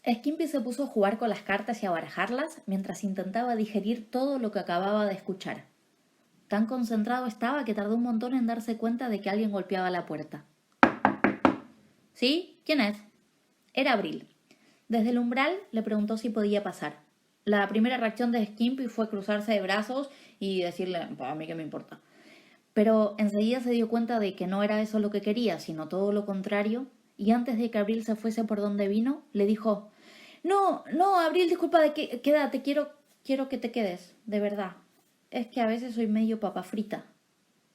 Skimpy se puso a jugar con las cartas y a barajarlas mientras intentaba digerir todo lo que acababa de escuchar. Tan concentrado estaba que tardó un montón en darse cuenta de que alguien golpeaba la puerta. ¿Sí? ¿Quién es? Era Abril. Desde el umbral le preguntó si podía pasar. La primera reacción de Skimpy fue cruzarse de brazos y decirle, a mí qué me importa. Pero enseguida se dio cuenta de que no era eso lo que quería, sino todo lo contrario, y antes de que Abril se fuese por donde vino, le dijo, no, no, Abril, disculpa, quédate, quiero que te quedes, de verdad. Es que a veces soy medio papa frita.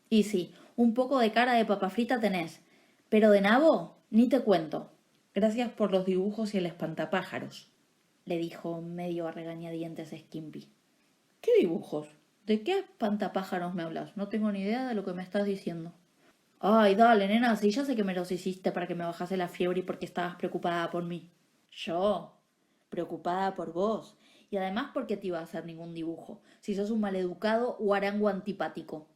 Y sí, un poco de cara de papa frita tenés, pero de nabo, ni te cuento. Gracias por los dibujos y el espantapájaros, le dijo medio a regañadientes Skimpy. ¿Qué dibujos? ¿De qué espantapájaros me hablas? No tengo ni idea de lo que me estás diciendo. Ay, dale, nena, si ya sé que me los hiciste para que me bajase la fiebre y porque estabas preocupada por mí. Yo, preocupada por vos. Y además porque te iba a hacer ningún dibujo, si sos un maleducado guarango antipático.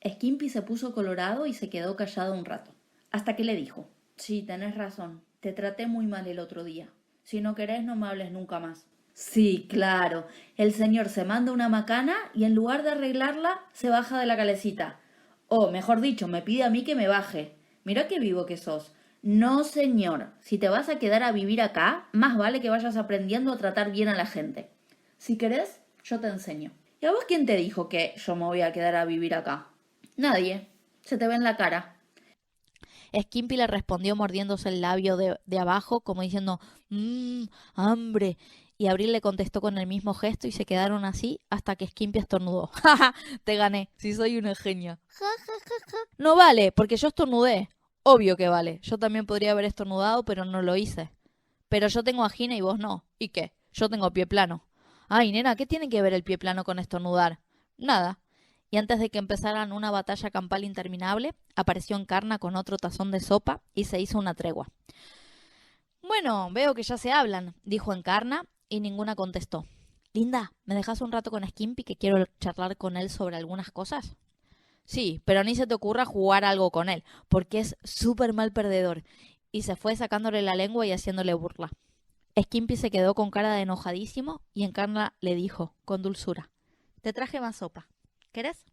Skimpy se puso colorado y se quedó callado un rato, hasta que le dijo, sí, tenés razón, te traté muy mal el otro día. Si no querés, no me hables nunca más. Sí, claro, el señor se manda una macana y en lugar de arreglarla, se baja de la calecita. O, mejor dicho, me pide a mí que me baje. Mirá qué vivo que sos. No, señor. Si te vas a quedar a vivir acá, más vale que vayas aprendiendo a tratar bien a la gente. Si querés, yo te enseño. ¿Y a vos quién te dijo que yo me voy a quedar a vivir acá? Nadie. Se te ve en la cara. Skimpy le respondió mordiéndose el labio de abajo, como diciendo, hambre. Y Abril le contestó con el mismo gesto y se quedaron así hasta que Skimpy estornudó. ¡Ja, ja! Te gané. Sí, soy una genia. Ja, ja, ja, ja. No vale, porque yo estornudé. Obvio que vale. Yo también podría haber estornudado, pero no lo hice. Pero yo tengo angina y vos no. ¿Y qué? Yo tengo pie plano. Ay, nena, ¿qué tiene que ver el pie plano con estornudar? Nada. Y antes de que empezaran una batalla campal interminable, apareció Encarna con otro tazón de sopa y se hizo una tregua. Bueno, veo que ya se hablan, dijo Encarna, y ninguna contestó. Linda, ¿me dejas un rato con Skimpy que quiero charlar con él sobre algunas cosas? Sí, pero ni se te ocurra jugar algo con él, porque es súper mal perdedor. Y se fue sacándole la lengua y haciéndole burla. Skimpy se quedó con cara de enojadísimo y Encarna le dijo, con dulzura, te traje más sopa. ¿Querés?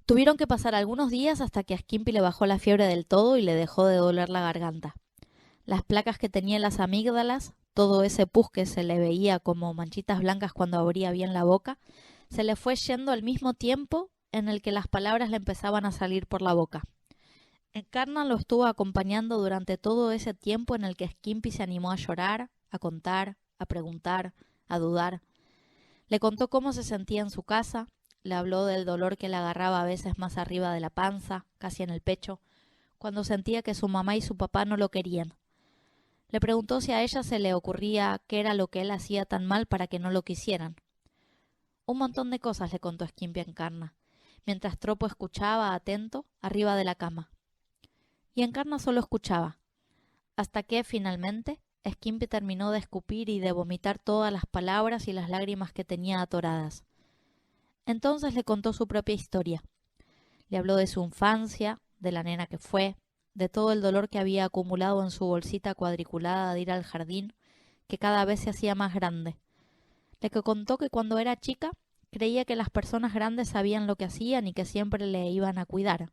Tuvieron que pasar algunos días hasta que a Skimpy le bajó la fiebre del todo y le dejó de doler la garganta. Las placas que tenía en las amígdalas, todo ese pus que se le veía como manchitas blancas cuando abría bien la boca, se le fue yendo al mismo tiempo en el que las palabras le empezaban a salir por la boca. Encarna lo estuvo acompañando durante todo ese tiempo en el que Skimpy se animó a llorar, a contar, a preguntar, a dudar. Le contó cómo se sentía en su casa, le habló del dolor que le agarraba a veces más arriba de la panza, casi en el pecho, cuando sentía que su mamá y su papá no lo querían. Le preguntó si a ella se le ocurría qué era lo que él hacía tan mal para que no lo quisieran. Un montón de cosas le contó Skimpy a Encarna, mientras Tropo escuchaba atento arriba de la cama. Y Encarna solo escuchaba, hasta que, finalmente, Skimpy terminó de escupir y de vomitar todas las palabras y las lágrimas que tenía atoradas. Entonces le contó su propia historia. Le habló de su infancia, de la nena que fue, de todo el dolor que había acumulado en su bolsita cuadriculada de ir al jardín, que cada vez se hacía más grande. Le contó que cuando era chica creía que las personas grandes sabían lo que hacían y que siempre le iban a cuidar,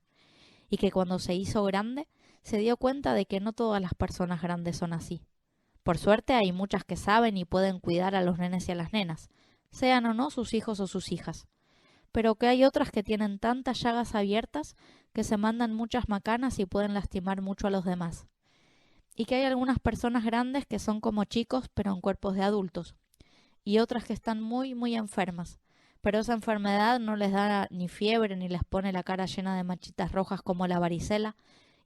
y que cuando se hizo grande se dio cuenta de que no todas las personas grandes son así. Por suerte hay muchas que saben y pueden cuidar a los nenes y a las nenas, sean o no sus hijos o sus hijas, pero que hay otras que tienen tantas llagas abiertas que se mandan muchas macanas y pueden lastimar mucho a los demás. Y que hay algunas personas grandes que son como chicos pero en cuerpos de adultos, y otras que están muy, muy enfermas, pero esa enfermedad no les da ni fiebre ni les pone la cara llena de manchitas rojas como la varicela,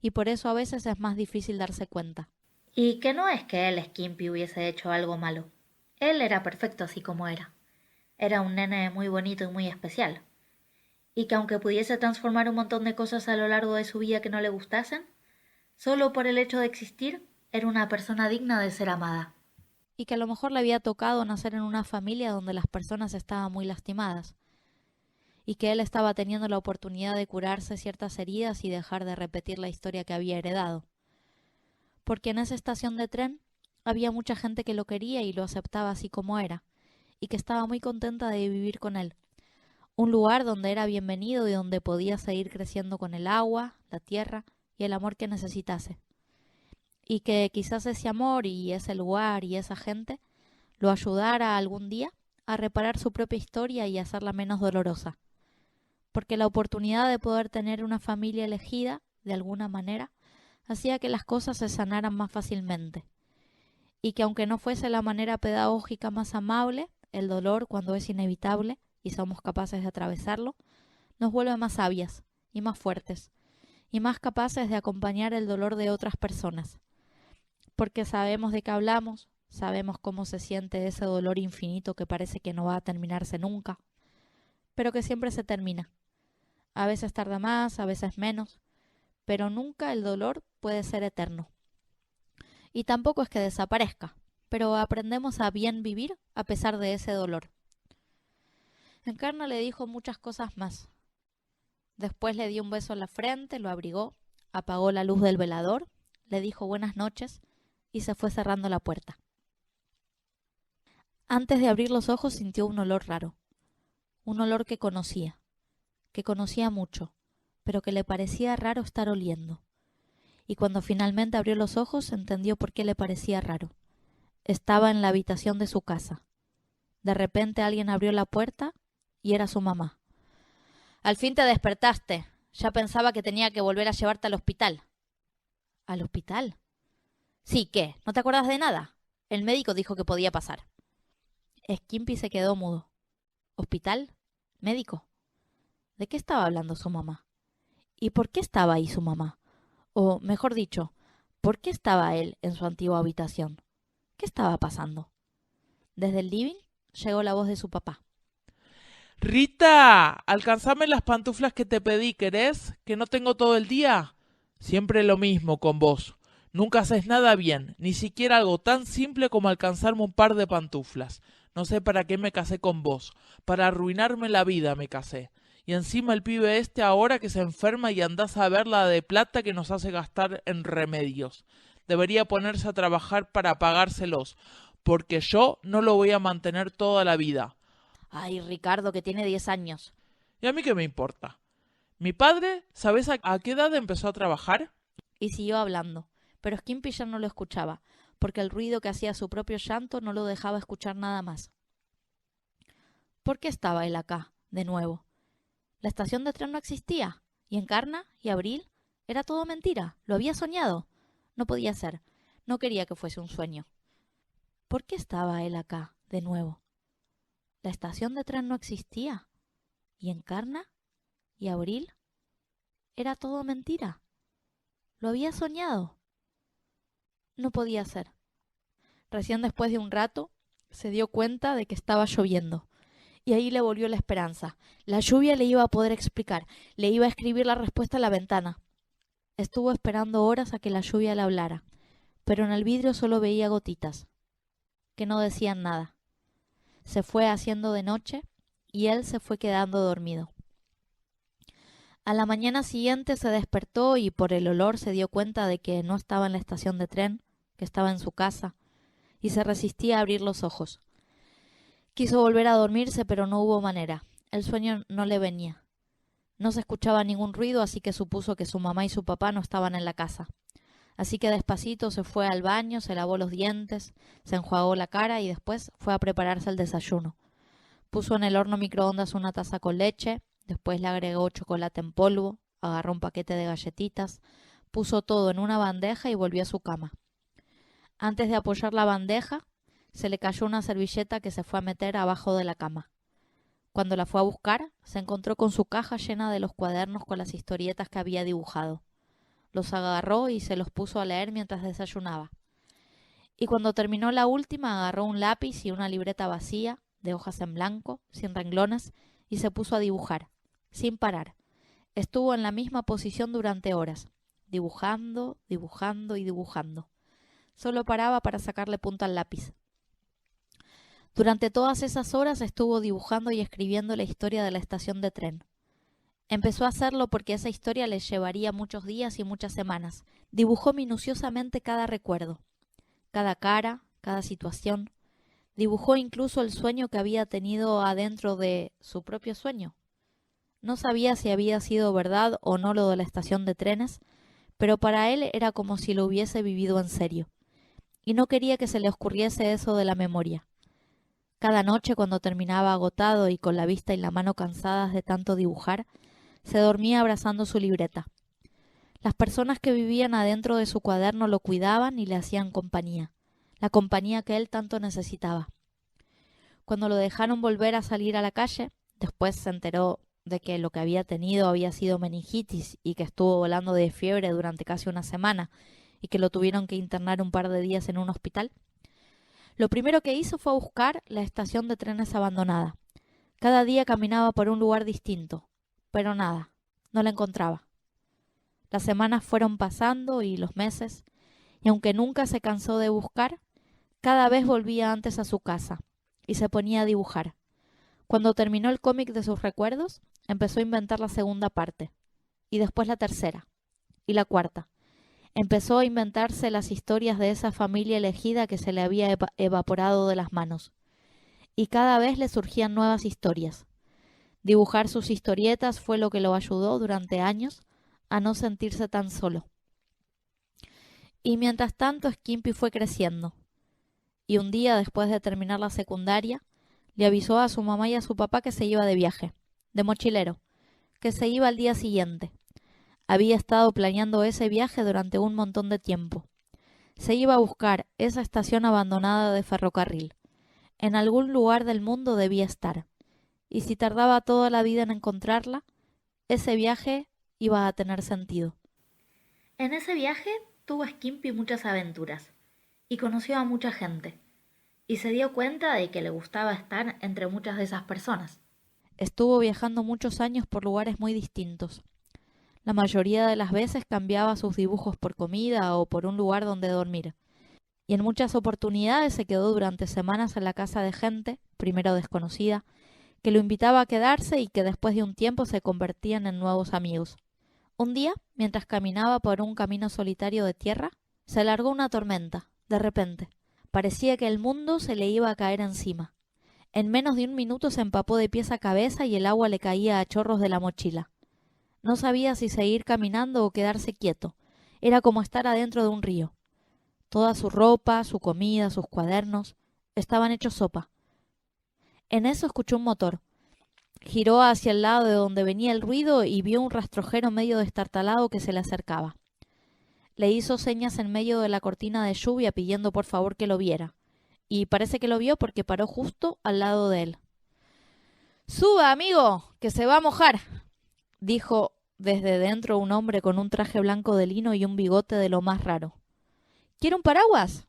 y por eso a veces es más difícil darse cuenta. Y que no es que él, Skimpy, hubiese hecho algo malo. Él era perfecto así como era. Era un nene muy bonito y muy especial. Y que aunque pudiese transformar un montón de cosas a lo largo de su vida que no le gustasen, solo por el hecho de existir, era una persona digna de ser amada. Y que a lo mejor le había tocado nacer en una familia donde las personas estaban muy lastimadas, y que él estaba teniendo la oportunidad de curarse ciertas heridas y dejar de repetir la historia que había heredado. porque en esa estación de tren había mucha gente que lo quería y lo aceptaba así como era, y que estaba muy contenta de vivir con él. Un lugar donde era bienvenido y donde podía seguir creciendo con el agua, la tierra y el amor que necesitase. Y que quizás ese amor y ese lugar y esa gente lo ayudara algún día a reparar su propia historia y hacerla menos dolorosa. Porque la oportunidad de poder tener una familia elegida, de alguna manera, hacía que las cosas se sanaran más fácilmente. Y que aunque no fuese la manera pedagógica más amable, el dolor, cuando es inevitable y somos capaces de atravesarlo, nos vuelve más sabias y más fuertes y más capaces de acompañar el dolor de otras personas. Porque sabemos de qué hablamos, sabemos cómo se siente ese dolor infinito que parece que no va a terminarse nunca, pero que siempre se termina. A veces tarda más, a veces menos, pero nunca el dolor puede ser eterno. Y tampoco es que desaparezca, pero aprendemos a bien vivir a pesar de ese dolor. Encarna le dijo muchas cosas más. Después le dio un beso en la frente, lo abrigó, apagó la luz del velador, le dijo buenas noches y se fue cerrando la puerta. Antes de abrir los ojos sintió un olor raro, un olor que conocía mucho, pero que le parecía raro estar oliendo. Y cuando finalmente abrió los ojos entendió por qué le parecía raro. Estaba en la habitación de su casa. De repente alguien abrió la puerta y era su mamá. «Al fin te despertaste. Ya pensaba que tenía que volver a llevarte al hospital». «¿Al hospital?» «Sí, ¿qué? ¿No te acuerdas de nada? El médico dijo que podía pasar». Skimpy se quedó mudo. ¿Hospital? ¿Médico? ¿De qué estaba hablando su mamá? ¿Y por qué estaba ahí su mamá? O, mejor dicho, ¿por qué estaba él en su antigua habitación? ¿Qué estaba pasando? Desde el living llegó la voz de su papá. Rita, alcanzame las pantuflas que te pedí, ¿querés? ¿Que no tengo todo el día? Siempre lo mismo con vos. Nunca haces nada bien, ni siquiera algo tan simple como alcanzarme un par de pantuflas. No sé para qué me casé con vos. Para arruinarme la vida me casé. Y encima el pibe este ahora que se enferma y andás a ver la de plata que nos hace gastar en remedios. Debería ponerse a trabajar para pagárselos, porque yo no lo voy a mantener toda la vida. Ay, Ricardo, que tiene 10 años. ¿Y a mí qué me importa? Mi padre, ¿sabes a qué edad empezó a trabajar? Y siguió hablando, pero Skimpy ya no lo escuchaba, porque el ruido que hacía su propio llanto no lo dejaba escuchar nada más. ¿Por qué estaba él acá, de nuevo? La estación de tren no existía, y Encarna y Abril era todo mentira, lo había soñado. No podía ser, no quería que fuese un sueño. ¿Por qué estaba él acá, de nuevo? La estación de tren no existía, y Encarna y Abril era todo mentira. Lo había soñado. No podía ser. Recién después de un rato se dio cuenta de que estaba lloviendo. Y ahí le volvió la esperanza. La lluvia le iba a poder explicar, le iba a escribir la respuesta a la ventana. Estuvo esperando horas a que la lluvia le hablara, pero en el vidrio solo veía gotitas, que no decían nada. Se fue haciendo de noche y él se fue quedando dormido. A la mañana siguiente se despertó y por el olor se dio cuenta de que no estaba en la estación de tren, que estaba en su casa, y se resistía a abrir los ojos. Quiso volver a dormirse, pero no hubo manera. El sueño no le venía. No se escuchaba ningún ruido, así que supuso que su mamá y su papá no estaban en la casa. Así que despacito se fue al baño, se lavó los dientes, se enjuagó la cara y después fue a prepararse el desayuno. Puso en el horno microondas una taza con leche, después le agregó chocolate en polvo, agarró un paquete de galletitas, puso todo en una bandeja y volvió a su cama. Antes de apoyar la bandeja, se le cayó una servilleta que se fue a meter abajo de la cama. Cuando la fue a buscar, se encontró con su caja llena de los cuadernos con las historietas que había dibujado. Los agarró y se los puso a leer mientras desayunaba. Y cuando terminó la última, agarró un lápiz y una libreta vacía, de hojas en blanco, sin renglones, y se puso a dibujar, sin parar. Estuvo en la misma posición durante horas, dibujando, dibujando y dibujando. Solo paraba para sacarle punta al lápiz. Durante todas esas horas estuvo dibujando y escribiendo la historia de la estación de tren. Empezó a hacerlo porque esa historia le llevaría muchos días y muchas semanas. Dibujó minuciosamente cada recuerdo, cada cara, cada situación. Dibujó incluso el sueño que había tenido adentro de su propio sueño. No sabía si había sido verdad o no lo de la estación de trenes, pero para él era como si lo hubiese vivido en serio, y no quería que se le ocurriese eso de la memoria. Cada noche, cuando terminaba agotado y con la vista y la mano cansadas de tanto dibujar, se dormía abrazando su libreta. Las personas que vivían adentro de su cuaderno lo cuidaban y le hacían compañía, la compañía que él tanto necesitaba. Cuando lo dejaron volver a salir a la calle, después se enteró de que lo que había tenido había sido meningitis y que estuvo volando de fiebre durante casi una semana y que lo tuvieron que internar un par de días en un hospital. Lo primero que hizo fue buscar la estación de trenes abandonada. Cada día caminaba por un lugar distinto, pero nada, no la encontraba. Las semanas fueron pasando y los meses, y aunque nunca se cansó de buscar, cada vez volvía antes a su casa y se ponía a dibujar. Cuando terminó el cómic de sus recuerdos, empezó a inventar la segunda parte, y después la tercera, y la cuarta. Empezó a inventarse las historias de esa familia elegida que se le había evaporado de las manos. Y cada vez le surgían nuevas historias. Dibujar sus historietas fue lo que lo ayudó durante años a no sentirse tan solo. Y mientras tanto Skimpy fue creciendo. Y un día, después de terminar la secundaria, le avisó a su mamá y a su papá que se iba de viaje, de mochilero, que se iba al día siguiente. Había estado planeando ese viaje durante un montón de tiempo. Se iba a buscar esa estación abandonada de ferrocarril. En algún lugar del mundo debía estar. Y si tardaba toda la vida en encontrarla, ese viaje iba a tener sentido. En ese viaje tuvo Skimpy muchas aventuras y conoció a mucha gente y se dio cuenta de que le gustaba estar entre muchas de esas personas. Estuvo viajando muchos años por lugares muy distintos. La mayoría de las veces cambiaba sus dibujos por comida o por un lugar donde dormir. Y en muchas oportunidades se quedó durante semanas en la casa de gente, primero desconocida, que lo invitaba a quedarse y que después de un tiempo se convertían en nuevos amigos. Un día, mientras caminaba por un camino solitario de tierra, se largó una tormenta, de repente. Parecía que el mundo se le iba a caer encima. En menos de un minuto se empapó de pies a cabeza y el agua le caía a chorros de la mochila. No sabía si seguir caminando o quedarse quieto. Era como estar adentro de un río. Toda su ropa, su comida, sus cuadernos, estaban hechos sopa. En eso escuchó un motor. Giró hacia el lado de donde venía el ruido y vio un rastrojero medio destartalado que se le acercaba. Le hizo señas en medio de la cortina de lluvia pidiendo por favor que lo viera. Y parece que lo vio porque paró justo al lado de él. «¡Suba, amigo, que se va a mojar!», dijo desde dentro un hombre con un traje blanco de lino y un bigote de lo más raro. «¿Quiere un paraguas?».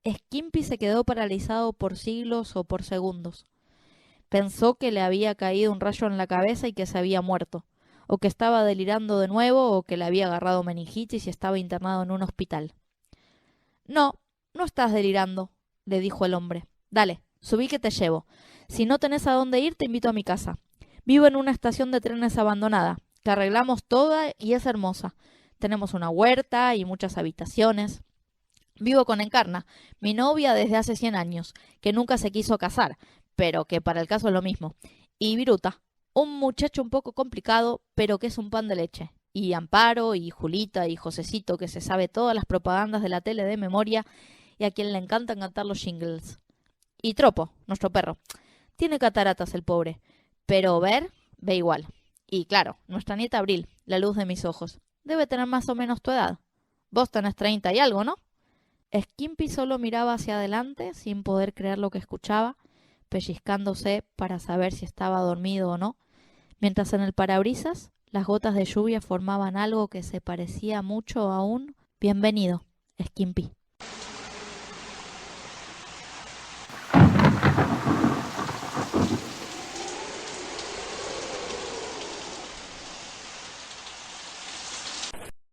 Skimpy se quedó paralizado por siglos o por segundos. Pensó que le había caído un rayo en la cabeza y que se había muerto, o que estaba delirando de nuevo, o que le había agarrado meningitis y estaba internado en un hospital. «No, no estás delirando», le dijo el hombre. «Dale, subí que te llevo. Si no tenés a dónde ir, te invito a mi casa. Vivo en una estación de trenes abandonada, que arreglamos toda y es hermosa. Tenemos una huerta y muchas habitaciones. Vivo con Encarna, mi novia desde hace 100 años, que nunca se quiso casar, pero que para el caso es lo mismo. Y Viruta, un muchacho un poco complicado, pero que es un pan de leche. Y Amparo, y Julita, y Josecito, que se sabe todas las propagandas de la tele de memoria y a quien le encantan cantar los jingles. Y Tropo, nuestro perro. Tiene cataratas el pobre, pero ve igual. Y claro, nuestra nieta Abril, la luz de mis ojos. Debe tener más o menos tu edad. Vos tenés 30 y algo, ¿no? Skimpy solo miraba hacia adelante sin poder creer lo que escuchaba, pellizcándose para saber si estaba dormido o no, mientras en el parabrisas las gotas de lluvia formaban algo que se parecía mucho a un «Bienvenido, Skimpy».